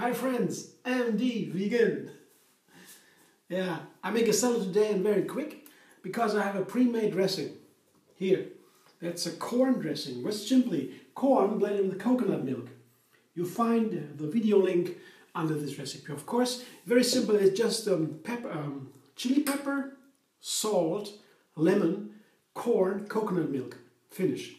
Hi friends, MD Vegan. Yeah, I make a salad today and very quick because I have a pre-made dressing here. That's a corn dressing, which is simply corn blended with coconut milk. You find the video link under this recipe. Of course, very simple. It's just chili pepper, salt, lemon, corn, coconut milk. Finish.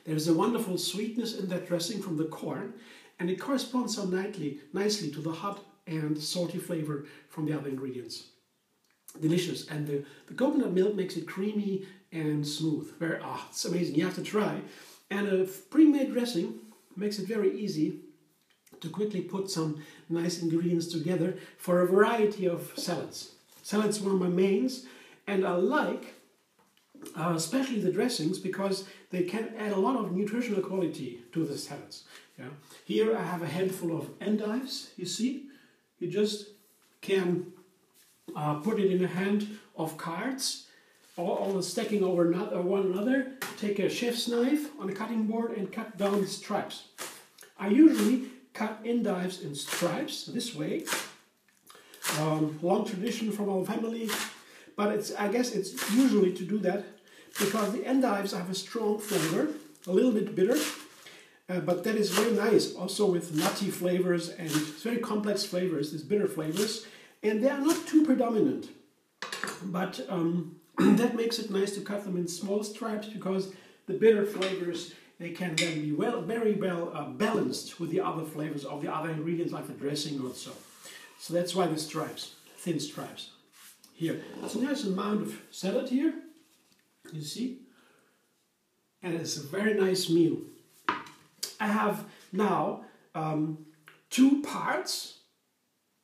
There is a wonderful sweetness in that dressing from the corn, and it corresponds so nicely to the hot and salty flavor from the other ingredients. Delicious. And the coconut milk makes it creamy and smooth. It's amazing. You have to try. And a pre-made dressing makes it very easy to quickly put some nice ingredients together for a variety of salads. Salads are one of my mains, and I like especially the dressings because they can add a lot of nutritional quality to the salads. Yeah. Here I have a handful of endives, you see. You just can put it in a hand of cards, all stacking over one another. Take a chef's knife on a cutting board and cut down the stripes. I usually cut endives in stripes this way. Long tradition from our family, but I guess it's usually to do that because the endives have a strong flavor, a little bit bitter, but that is very nice, also with nutty flavors and very complex flavors, these bitter flavors, and they are not too predominant, but that makes it nice to cut them in small stripes because the bitter flavors, they can then be very well balanced with the other flavors of the other ingredients like the dressing or so. So that's why the stripes, thin stripes. Here, it's a nice amount of salad here, you see, and it's a very nice meal. I have now 2 parts,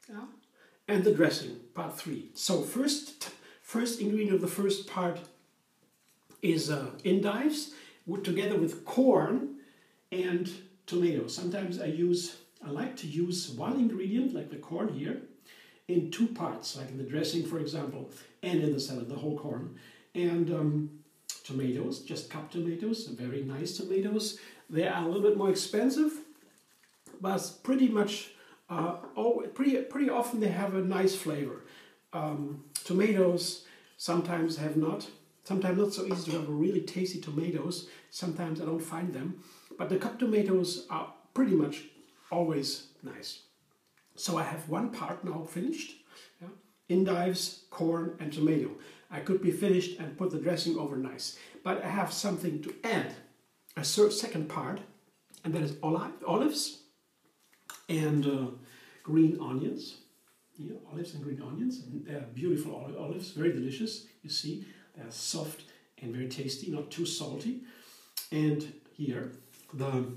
yeah, and the dressing, part 3. So first ingredient of the first part is endives, together with corn and tomatoes. Sometimes I like to use one ingredient, like the corn here, in 2 parts, like in the dressing, for example, and in the salad, the whole corn. And tomatoes, just cup tomatoes, very nice tomatoes. They are a little bit more expensive, but pretty much, pretty often they have a nice flavor. Tomatoes sometimes not so easy to have a really tasty tomatoes. Sometimes I don't find them, but the cup tomatoes are pretty much always nice. So I have 1 part now finished, yeah? Endives, corn and tomato. I could be finished and put the dressing over nice, but I have something to add, a second part, and that is olives and green onions. Yeah, olives and green onions, and they are beautiful olives, very delicious. You see, they are soft and very tasty, not too salty. And here, the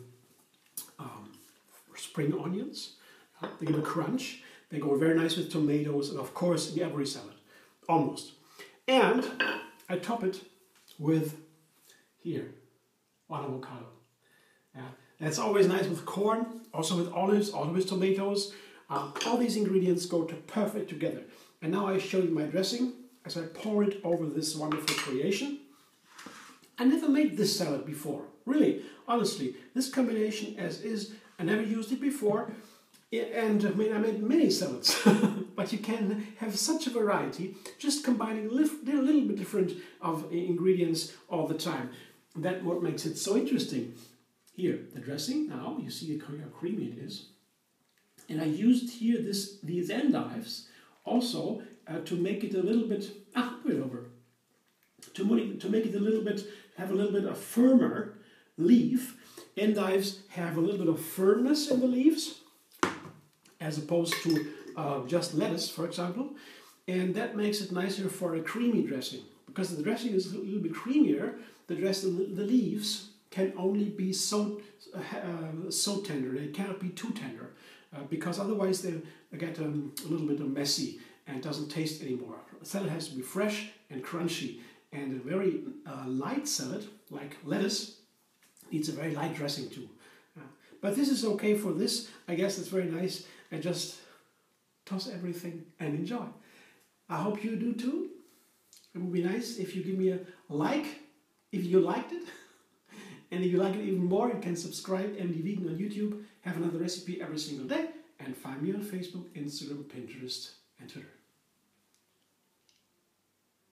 spring onions, they give a crunch. They go very nice with tomatoes and of course in every salad, almost. And I top it with, here, 1 avocado. Yeah, that's always nice with corn, also with olives, also with tomatoes. All these ingredients go perfect together. And now I show you my dressing as I pour it over this wonderful creation. I never made this salad before, really, honestly. This combination as is, I never used it before. And I made many salads, but you can have such a variety, just combining a little bit different of ingredients all the time. That's what makes it so interesting. Here, the dressing, now you see how creamy it is. And I used here these endives also to make it a little bit, put it over, to make it a little bit, have a little bit of firmer leaf. Endives have a little bit of firmness in the leaves, as opposed to just lettuce, for example. And that makes it nicer for a creamy dressing. Because the dressing is a little bit creamier, the leaves can only be so tender. They cannot be too tender, because otherwise they get a little bit messy and doesn't taste anymore. The salad has to be fresh and crunchy. And a very light salad, like lettuce, needs a very light dressing too. But this is okay for this. I guess it's very nice. I just toss everything and enjoy. I hope you do too. It would be nice if you give me a like if you liked it. And if you like it even more, you can subscribe MD Vegan on YouTube. Have another recipe every single day. And find me on Facebook, Instagram, Pinterest, and Twitter.